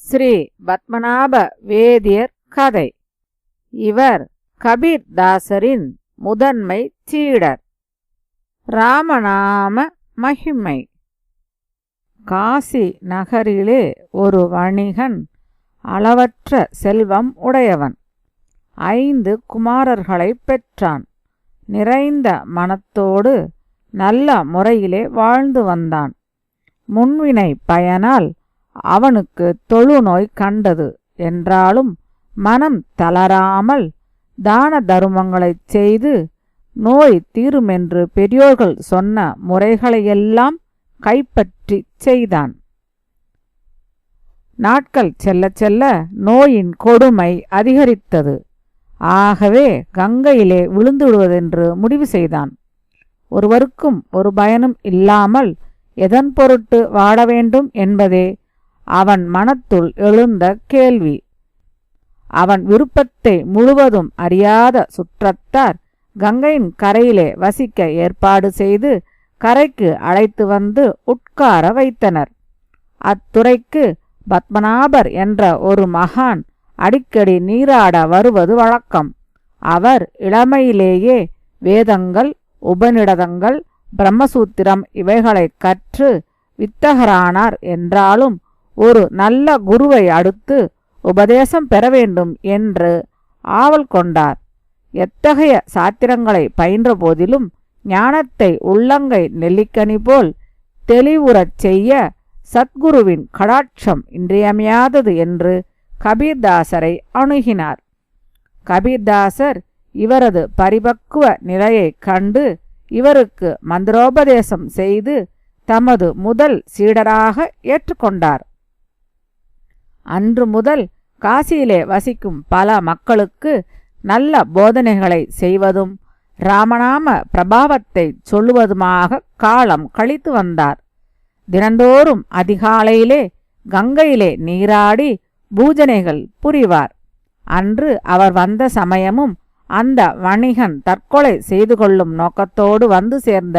ஸ்ரீ பத்மநாப வேதியர் கதை. இவர் கபீர்தாசரின் முதன்மை சீடர். ராமநாம மகிமை. காசி நகரிலே ஒரு வணிகன் அளவற்ற செல்வம் உடையவன். 5 குமாரர்களை பெற்றான். நிறைந்த மனத்தோடு நல்ல முறையிலே வாழ்ந்து வந்தான். முன்வினை பயனால் அவனுக்கு தொழுநோய் கண்டது. என்றாலும் மனம் தளராமல் தான தருமங்களைச் செய்து நோய் தீருமென்று பெரியோர்கள் சொன்ன முறைகளையெல்லாம் கைப்பற்றி செய்தான். நாட்கள் செல்ல செல்ல நோயின் கொடுமை அதிகரித்தது. ஆகவே கங்கையிலே விழுந்து விடுவதென்று முடிவு செய்தான். ஒருவருக்கும் ஒரு பயனும் இல்லாமல் எதன் பொருட்டு வாட வேண்டும் என்பதே அவன் மனத்துள் எழுந்த கேள்வி. அவன் விருப்பத்தை முழுவதும் அறியாத சுற்றத்தார் கங்கையின் கரையிலே வசிக்க ஏற்பாடு செய்து கரைக்கு அழைத்து வந்து உட்கார வைத்தனர். அத்துறைக்கு பத்மநாபர் என்ற ஒரு மகான் அடிக்கடி நீராட வருவது வழக்கம். அவர் இளமையிலேயே வேதங்கள், உபநிடதங்கள், பிரம்மசூத்திரம் இவைகளை கற்று வித்தகரானார். என்றாலும் ஒரு நல்ல குருவை அடுத்து உபதேசம் பெற வேண்டும் என்று ஆவல் கொண்டார். எத்தகைய சாத்திரங்களை பயின்ற போதிலும் ஞானத்தை உள்ளங்கை நெல்லிக்கனி போல் தெளிவுறச் செய்ய சத்குருவின் கடாட்சம் இன்றியமையாதது என்று கபீர்தாசரை அணுகினார். கபீர்தாசர் இவரது பரிபக்குவ நிலையைக் கண்டு இவருக்கு மந்திரோபதேசம் செய்து தமது முதல் சீடராக ஏற்றுக்கொண்டார். அன்று முதல் காசியிலே வசிக்கும் பல மக்களுக்கு நல்ல போதனைகளை செய்வதும் ராமநாம பிரபாவத்தை சொல்லுவதுமாக காலம் கழித்து வந்தார். தினந்தோறும் அதிகாலையிலே கங்கையிலே நீராடி பூஜனைகள் புரிவார். அன்று அவர் வந்த சமயமும் அந்த வணிகன் தற்கொலை செய்து கொள்ளும் நோக்கத்தோடு வந்து சேர்ந்த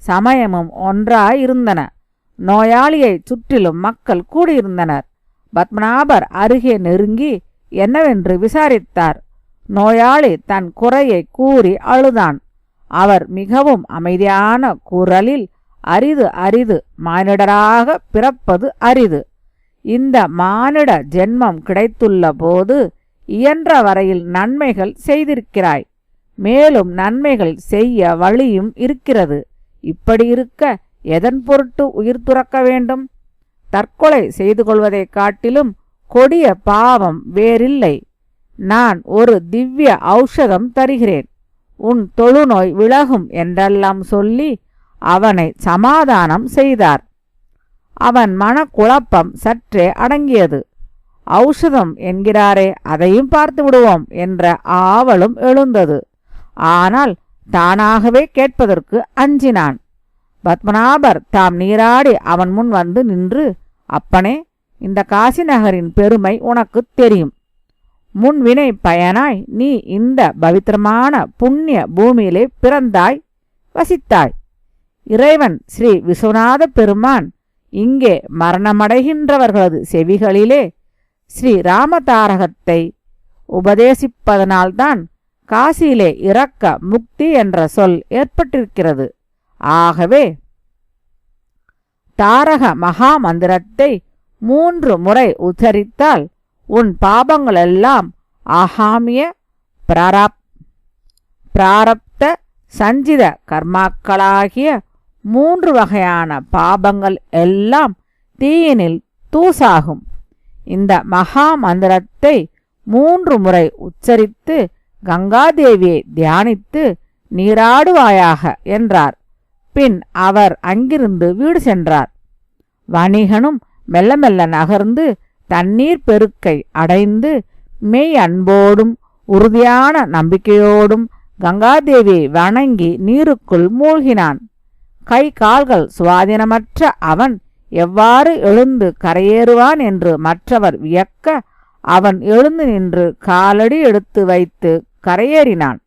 சமயமும் ஒன்றாயிருந்தன. நோயாளியை சுற்றிலும் மக்கள் கூடியிருந்தனர். பத்மநாபர் அருகே நெருங்கி என்னவென்று விசாரித்தார். நோயாளி தன் குறையை கூறி அழுதான். அவர் மிகவும் அமைதியான குரலில், அரிது அரிது, மானிடராக பிறப்பது அரிது. இந்த மானிட ஜென்மம் கிடைத்துள்ள போது இயன்ற வரையில் நன்மைகள் செய்திருக்கிறாய். மேலும் நன்மைகள் செய்ய வழியும் இருக்கிறது. இப்படி இருக்க எதன் பொருட்டு உயிர் துறக்க வேண்டும்? தற்கொலை செய்து கொள்வதைக் காட்டிலும் கொடிய பாவம் வேறில்லை. நான் ஒரு திவ்ய ஔஷதம் தருகிறேன். உன் தொழுநோய் விலகும் என்றெல்லாம் சொல்லி அவனை சமாதானம் செய்தார். அவன் மனக்குழப்பம் சற்றே அடங்கியது. ஔஷதம் என்கிறாரே, அதையும் பார்த்து விடுவோம் என்ற ஆவலும் எழுந்தது. ஆனால் தானாகவே கேட்பதற்கு அஞ்சினான். பத்மநாபர் தாம் நீராடி அவன் முன் வந்து நின்று, அப்பனே, இந்த காசி நகரின் பெருமை உனக்கு தெரியும். முன்வினை பயனாய் நீ இந்த பவித்திரமான புண்ணிய பூமியிலே பிறந்தாய், வசித்தாய். இறைவன் ஸ்ரீ விஸ்வநாத பெருமான் இங்கே மரணமடைகின்றவர்களது செவிகளிலே ஸ்ரீ ராமதாரகத்தை உபதேசிப்பதனால்தான் காசியிலே இறக்க முக்தி என்ற சொல் ஏற்பட்டிருக்கிறது. ஆகவே தாரக மகா மந்திரத்தை 3 முறை உச்சரித்தால் உன் பாபங்களெல்லாம் ஆகாமிய பிராரப்த சஞ்சித கர்மாக்களாகிய 3 வகையான பாபங்கள் எல்லாம் தீயினில் தூசாகும். இந்த மகா மந்திரத்தை 3 முறை உச்சரித்து கங்காதேவியை தியானித்து நீராடுவாயாக என்றார். பின் அவர் அங்கிருந்து வீடு சென்றார். வணிகனும் மெல்ல மெல்ல நகர்ந்து தண்ணீர் பெருக்கை அடைந்து மெய் அன்போடும் உறுதியான நம்பிக்கையோடும் கங்காதேவியை வணங்கி நீருக்குள் மூழ்கினான். கை கால்கள் சுவாதீனமற்ற அவன் எவ்வாறு எழுந்து கரையேறுவான் என்று மற்றவர் வியக்க அவன் எழுந்து நின்று காலடி எடுத்து வைத்து கரையேறினான்.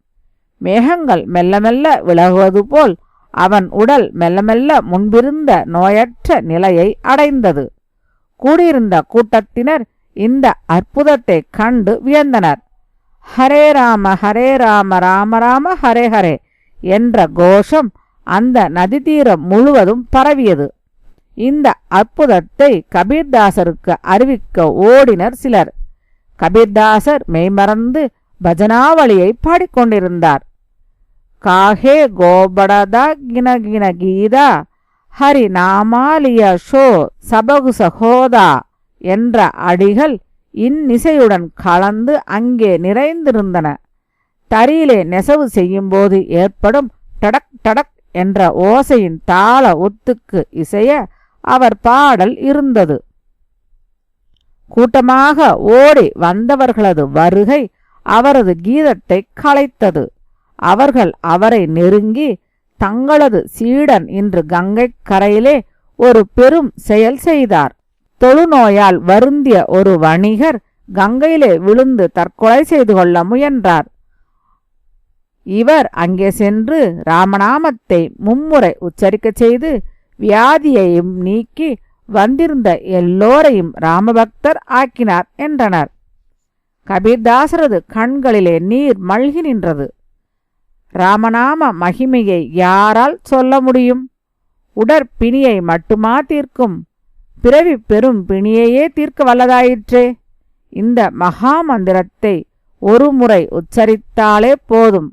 மேகங்கள் மெல்ல மெல்ல விலகுவது போல் அவன் உடல் மெல்ல மெல்ல முன்பிருந்த நோயற்ற நிலையை அடைந்தது. கூடியிருந்த கூட்டத்தினர் இந்த அற்புதத்தை கண்டு வியந்தனர். ஹரே ராம ராம ராம ஹரே ஹரே என்ற கோஷம் அந்த நதி தீரம் முழுவதும் பரவியது. இந்த அற்புதத்தை கபீர்தாசருக்கு அறிவிக்க ஓடினர் சிலர். கபீர்தாசர் மெய்மறந்து பஜனாவளியை பாடிக்கொண்டிருந்தார். காஹே கோபடதா கினகின கீதா ஹரி நாமாலிய ஷோ சபகு சகோதா என்ற அடிகள் இன்னிசையுடன் கலந்து அங்கே நிறைந்திருந்தன. தரியிலே நெசவு செய்யும்போது ஏற்படும் டடக் டடக் என்ற ஓசையின் தாள ஒத்துக்கு இசைய அவர் பாடல் இருந்தது. கூட்டமாக ஓடி வந்தவர்களது வருகை அவரது கீதத்தை கலைத்தது. அவர்கள் அவரை நெருங்கி, தங்களது சீடன் இன்று கங்கை கரையிலே ஒரு பெரும் செயல் செய்தார். தொழுநோயால் வருந்திய ஒரு வணிகர் கங்கையிலே விழுந்து தற்கொலை செய்து கொள்ள முயன்றார். இவர் அங்கே சென்று ராமநாமத்தை மும்முறை உச்சரிக்கச் செய்து வியாதியையும் நீக்கி வந்திருந்த எல்லோரையும் ராமபக்தர் ஆக்கினார் என்றனர். கபீர்தாசரது கண்களிலே நீர் மல்கி நின்றது. ராமநாம மகிமையை யாரால் சொல்ல முடியும்? உடற்பிணியை மட்டுமா தீர்க்கும்? பிறவி பெரும் பிணியையே தீர்க்க வல்லதாயிற்றே. இந்த மகா மந்திரத்தை ஒரு முறை உச்சரித்தாலே போதும்.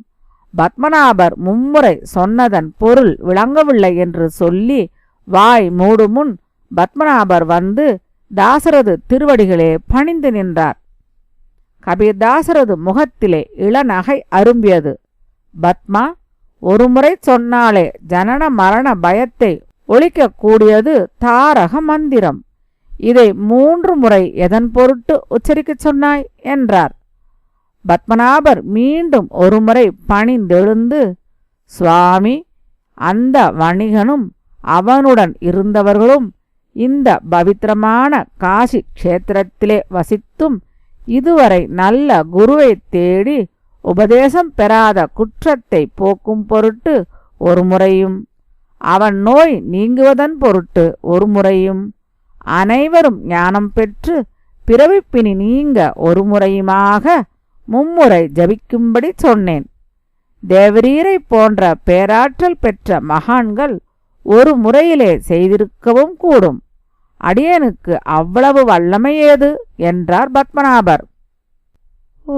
பத்மநாபர் மும்முறை சொன்னதன் பொருள் விளங்கவில்லை என்று சொல்லி வாய் மூடுமுன் பத்மநாபர் வந்து தாசரது திருவடிகளே பணிந்து நின்றார். கபீர்தாசரது முகத்திலே இளநகை அரும்பியது. பத்மா, ஒருமுறை சொன்னாலே ஜனன மரண பயத்தை ஒழிக்கக்கூடியது தாரக மந்திரம். இதை 3 முறை எதன் பொருட்டு உச்சரிக்கச் சொன்னாய் என்றார். பத்மநாபர் மீண்டும் ஒருமுறை பணிந்தெழுந்து, சுவாமி, அந்த வணிகனும் அவனுடன் இருந்தவர்களும் இந்த பவித்திரமான காசி க்ஷேத்திரத்திலே வசித்தும் இதுவரை நல்ல குருவை தேடி உபதேசம் பெறாத குற்றத்தை போக்கும் பொருட்டு ஒரு முறையும், அவன் நோய் நீங்குவதன் பொருட்டு ஒரு முறையும், அனைவரும் ஞானம் பெற்று பிறவிப்பினி நீங்க ஒரு முறையுமாக மும்முறை ஜபிக்கும்படி சொன்னேன். தேவரீரை போன்ற பேராற்றல் பெற்ற மகான்கள் ஒரு முறையிலே செய்திருக்கவும் கூடும். அடியனுக்கு அவ்வளவு வல்லமை ஏது என்றார் பத்மநாபர். ஓ